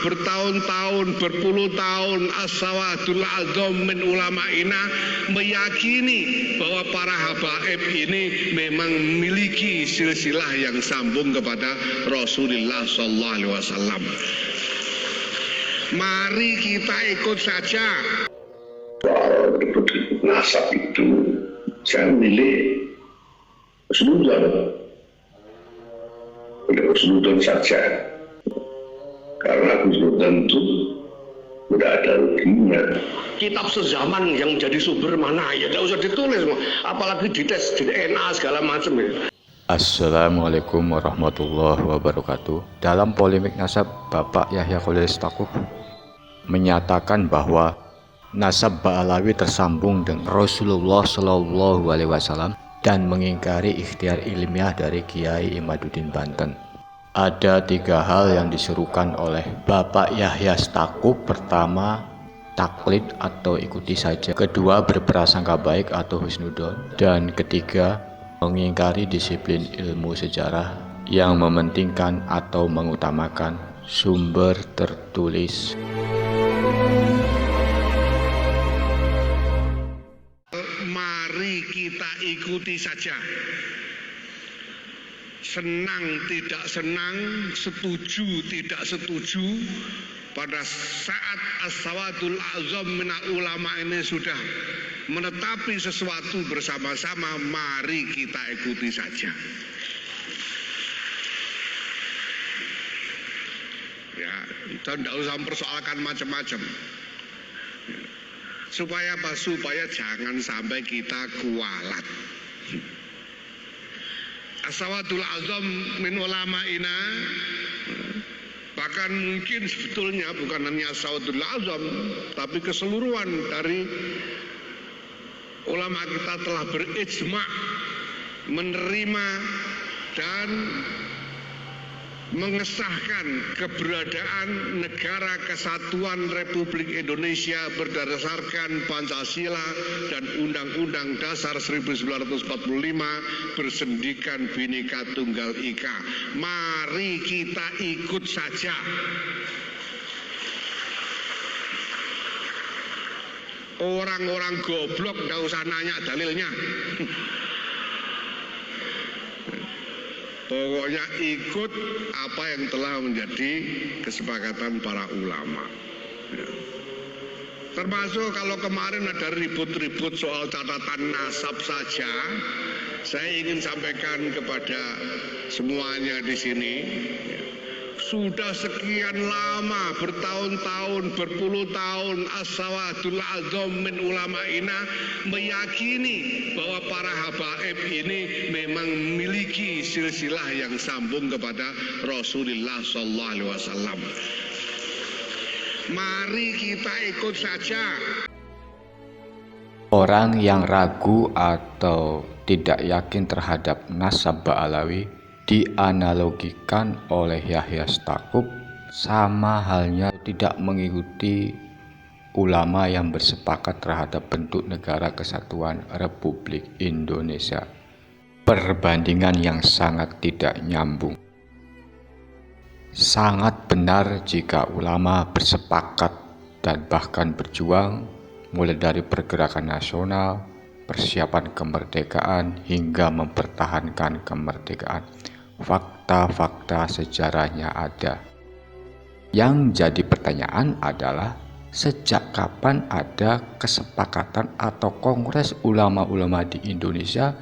bertahun-tahun, berpuluh tahun, as-sawadul azam min ulama'ina meyakini bahwa para habaib ini memang memiliki silsilah yang sambung kepada Rasulullah sallallahu alaihi wasallam. Mari kita ikut saja. Soal ribut-ribut nasab itu saya milih husnudon, saja, karena husnudon itu tidak ada ruginya. Kitab sezaman yang jadi sumber mana ya tidak usah ditulis, apalagi dites di DNA segala macam ya. Assalamualaikum warahmatullahi wabarakatuh. Dalam polemik nasab, Bapak Yahya Khalil Stakuf menyatakan bahwa nasab Ba'alawi tersambung dengan Rasulullah Shallallahu Alaihi Wasallam dan mengingkari ikhtiar ilmiah dari Kiai Imaduddin Banten. Ada 3 hal yang diserukan oleh Bapak Yahya Stakuf. Pertama, taklid atau ikuti saja. Kedua, berprasangka baik atau husnudon. Dan ketiga, mengingkari disiplin ilmu sejarah yang mementingkan atau mengutamakan sumber tertulis. Mari kita ikuti saja. Senang tidak senang, setuju tidak setuju, pada saat as-sawadul azam minal ulama ini sudah menetapi sesuatu bersama-sama, mari kita ikuti saja. Ya, dan tidak usah mempersoalkan macam-macam. Supaya apa? Supaya jangan sampai kita kualat. As-sawadul azam min ulama'ina, bahkan mungkin sebetulnya bukan hanya as-sawadul azam, tapi keseluruhan dari ulama kita telah berijma menerima dan mengesahkan keberadaan Negara Kesatuan Republik Indonesia berdasarkan Pancasila dan Undang-Undang Dasar 1945 bersendikan Bhinneka Tunggal Ika. Mari kita ikut saja. Orang-orang goblok nggak usah nanya dalilnya. Pokoknya ikut apa yang telah menjadi kesepakatan para ulama. Ya. Termasuk kalau kemarin ada ribut-ribut soal catatan nasab saja, saya ingin sampaikan kepada semuanya di sini. Ya. Sudah sekian lama, bertahun-tahun, berpuluh tahun, as-sawadul azam min ulama'ina meyakini bahwa para habaib ini memang memiliki silsilah yang sambung kepada Rasulullah sallallahu alaihi wasallam. Mari kita ikut saja. Orang yang ragu atau tidak yakin terhadap nasab Ba'alawi dianalogikan oleh Yahya Stakuf sama halnya tidak mengikuti ulama yang bersepakat terhadap bentuk Negara Kesatuan Republik Indonesia. Perbandingan yang sangat tidak nyambung. Sangat benar jika ulama bersepakat dan bahkan berjuang mulai dari pergerakan nasional, persiapan kemerdekaan hingga mempertahankan kemerdekaan. Fakta-fakta sejarahnya ada. Yang jadi pertanyaan adalah sejak kapan ada kesepakatan atau kongres ulama-ulama di Indonesia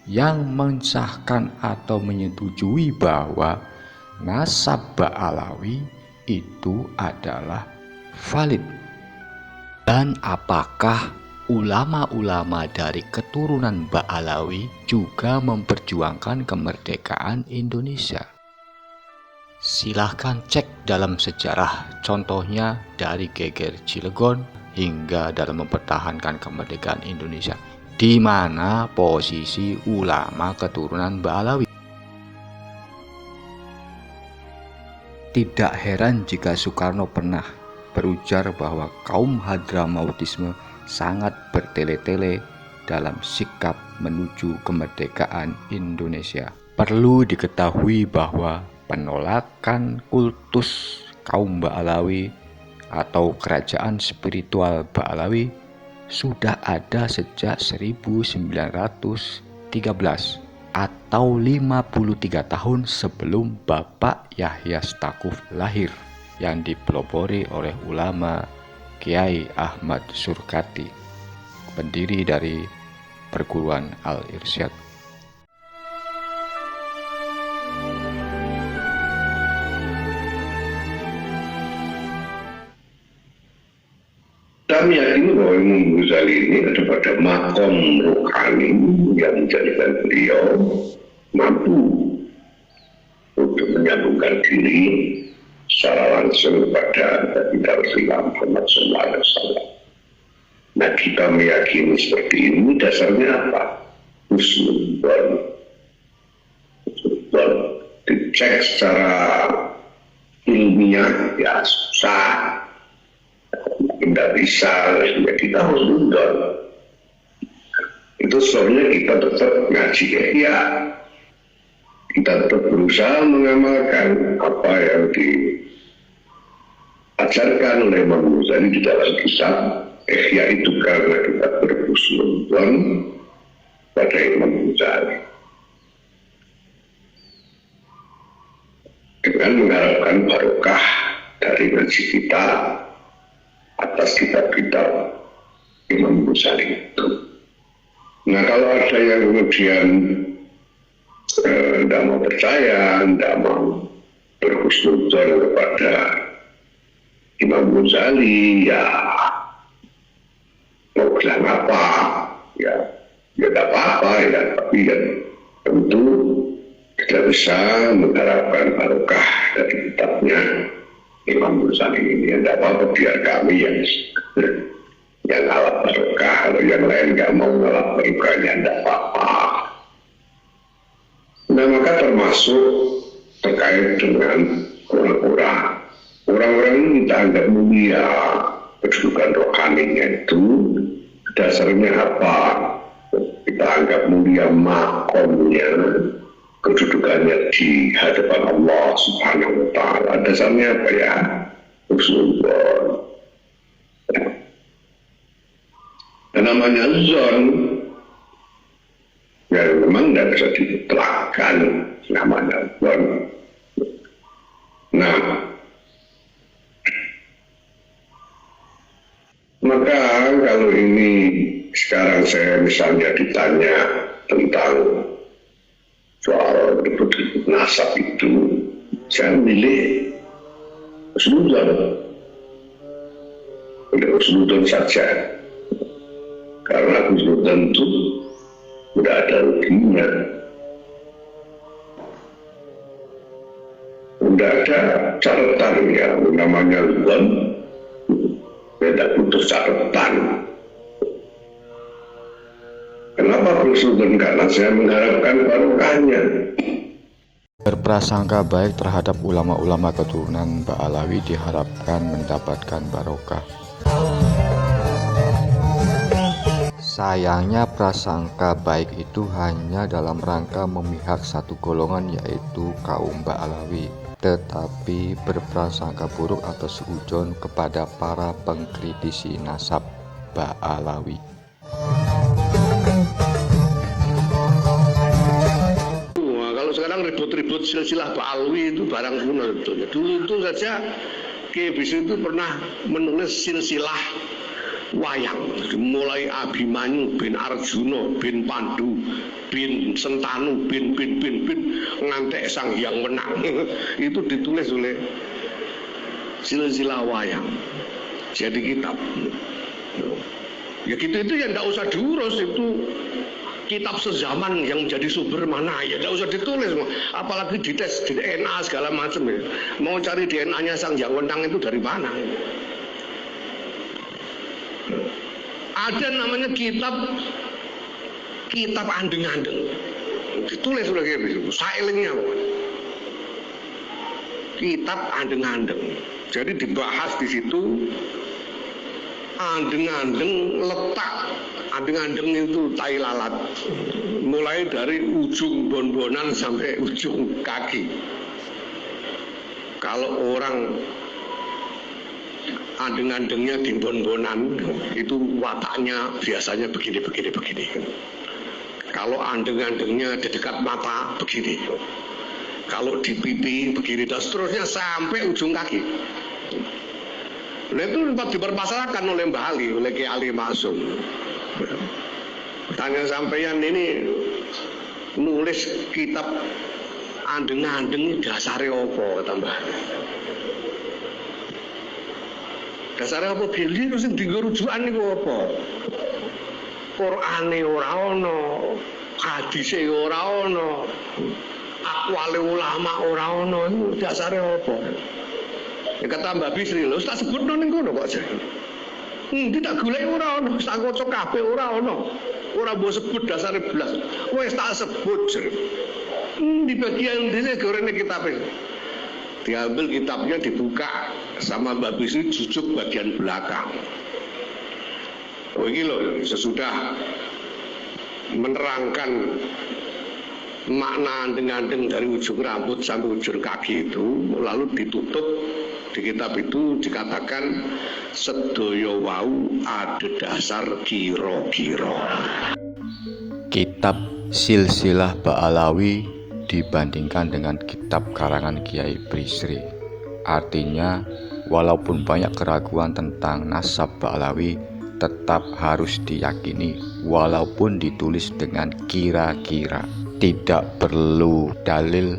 yang mensahkan atau menyetujui bahwa nasab Ba'alawi itu adalah valid? Dan apakah ulama-ulama dari keturunan Ba'alawi juga memperjuangkan kemerdekaan Indonesia? Silahkan cek dalam sejarah, contohnya dari Geger Cilegon hingga dalam mempertahankan kemerdekaan Indonesia, di mana posisi ulama keturunan Ba'alawi. Tidak heran jika Soekarno pernah berujar bahwa kaum Hadramautisme sangat bertele-tele dalam sikap menuju kemerdekaan Indonesia. Perlu diketahui bahwa penolakan kultus kaum Ba'alawi atau kerajaan spiritual Ba'alawi sudah ada sejak 1913 atau 53 tahun sebelum Bapak Yahya Stakuf lahir, yang dipelopori oleh ulama Kiai Ahmad Surkati, pendiri dari perguruan Al-Irsyad. Kami yakin bahwa Imam Ghazali ini ada pada makom rohani yang menjadikan beliau mampu untuk menyambungkan diri secara langsung kepada baginda Rasulullah Muhammad SAW. Nah, kita meyakini seperti ini dasarnya apa? Husnudzon. Dicek secara ilmiah ya susah, tidak bisa, ya kita harus mundur. Itu sebabnya kita tetap ngaji ya. Kita tetap berusaha mengamalkan apa yang diajarkan oleh Imam Ghazali di dalam kisah Ihya itu, karena kita berhusnudzon pada Imam Ghazali dengan mengharapkan barokah dari ngaji kita atas kitab-kitab Imam Ghazali itu. Nah, kalau ada yang kemudian tidak mau percaya, tidak mau berhusnudzon kepada Imam Ghazali, ya mau bilang apa, ya tidak apa-apa ya, tapi ya tentu tidak bisa mengharapkan barokah dari kitabnya Imam Ghazali ini. Tidak apa-apa, biar kami yang ngalap barokah, kalau yang lain nggak mau ngalap barokahnya tidak apa-apa. Nah, maka termasuk terkait dengan orang-orang ini kita anggap mulia, kedudukan rohaninya itu dasarnya apa? Kita anggap mulia makomnya, kedudukannya di hadapan Allah Subhanahu wa Ta'ala. Dasarnya apa ya? Husnudzon. Dan namanya zon, ya memang tidak bisa diterangkan namanya zon. Nah, maka kalau ini sekarang saya misalnya ditanya tentang soal ribut-ribut nasab itu, saya milih husnudzon. Udah husnudzon saja, karena husnudzon itu tidak ada ruginya, tidak ada catatan ya, namanya zon tidak butuh catatan. Kenapa husnudzon? Karena saya mengharapkan barokahnya. Berprasangka baik terhadap ulama-ulama keturunan Ba'alawi diharapkan mendapatkan barokah. Sayangnya prasangka baik itu hanya dalam rangka memihak satu golongan, yaitu kaum Ba'alawi, tetapi berprasangka buruk atau suudzon kepada para pengkritisi nasab Ba'alawi. Sekarang ribut-ribut silsilah Ba'alawi itu barang kuno sebetulnya. Dulu itu saja Kiai Bisri itu pernah menulis silsilah wayang, mulai Abimanyu bin Arjuna bin Pandu bin Sentanu bin ngantek Sang Hyang Wenang itu ditulis oleh silsilah wayang jadi kitab. Ya gitu, itu ya tidak usah diurus, itu kitab sezaman yang menjadi sumber mana ya tidak usah ditulis, apalagi dites di DNA segala macam ya. Mau cari DNA-nya Sang Hyang Wenang itu dari mana? Ada namanya kitab andeng-andeng, ditulis oleh Kiai Bisri, sailingnya kitab andeng-andeng. Jadi dibahas di situ andeng-andeng, letak andeng-andeng itu tai lalat, mulai dari ujung bon-bonan sampai ujung kaki. Kalau orang andeng-andengnya di bon-bonan itu wataknya biasanya begini. Kalau andeng-andengnya di dekat mata begini. Kalau di pipi begini dan seterusnya sampai ujung kaki. Nah itu sempat dipermasalahkan oleh Mbah Ali, oleh Ki Ali Masum. Tanya sampeyan ini nulis kitab andeng-andeng dasare apa kata Mbah. Dasare apa beli terus dienggo rujukan niku apa? Qur'ane ora ana, hadise ora ana, aqwale ulama ora ana, iku dasare apa? Ya kata Mbak Bisri lho, tak sebutno ning kono kok jare. Tidak golek ora ana, tak kaca kabeh ora ana. Ora mbok sebut dasare blas. Wis tak sebut jare. Di bagian dene gorene kitabe. Diambil kitabnya dibuka sama Mbak Bisri jujuk bagian belakang. Oh ini loh, sesudah menerangkan makna andeng-andeng dari ujung rambut sampai ujung kaki itu, lalu ditutup di kitab itu dikatakan sedaya wau ada dasar kira-kira. Kitab Silsilah Ba'alawi dibandingkan dengan kitab karangan Kiai Bisri. Artinya, walaupun banyak keraguan tentang nasab Ba'alawi, tetap harus diyakini walaupun ditulis dengan kira-kira. Tidak perlu dalil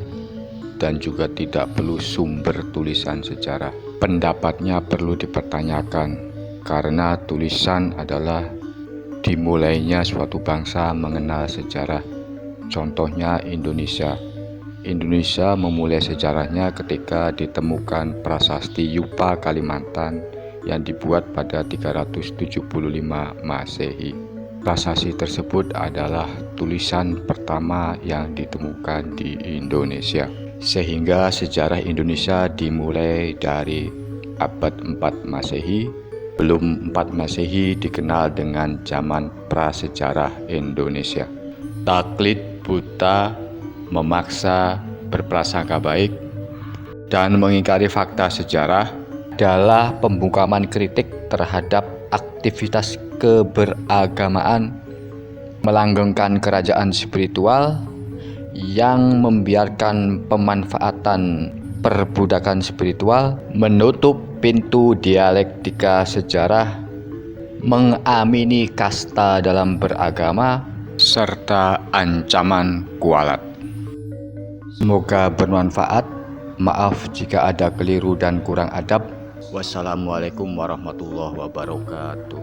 dan juga tidak perlu sumber tulisan sejarah. Pendapatnya perlu dipertanyakan karena tulisan adalah dimulainya suatu bangsa mengenal sejarah. Contohnya Indonesia. Indonesia memulai sejarahnya ketika ditemukan prasasti Yupa Kalimantan yang dibuat pada 375 Masehi. Prasasti tersebut adalah tulisan pertama yang ditemukan di Indonesia. Sehingga sejarah Indonesia dimulai dari abad 4 Masehi. Belum 4 Masehi dikenal dengan zaman prasejarah Indonesia. Taklid buta, memaksa berprasangka baik, dan mengingkari fakta sejarah adalah pembungkaman kritik terhadap aktivitas keberagamaan, melanggengkan kerajaan spiritual yang membiarkan pemanfaatan perbudakan spiritual, menutup pintu dialektika sejarah, mengamini kasta dalam beragama, serta ancaman kualat. Semoga bermanfaat. Maaf jika ada keliru dan kurang adab. Wassalamualaikum warahmatullahi wabarakatuh.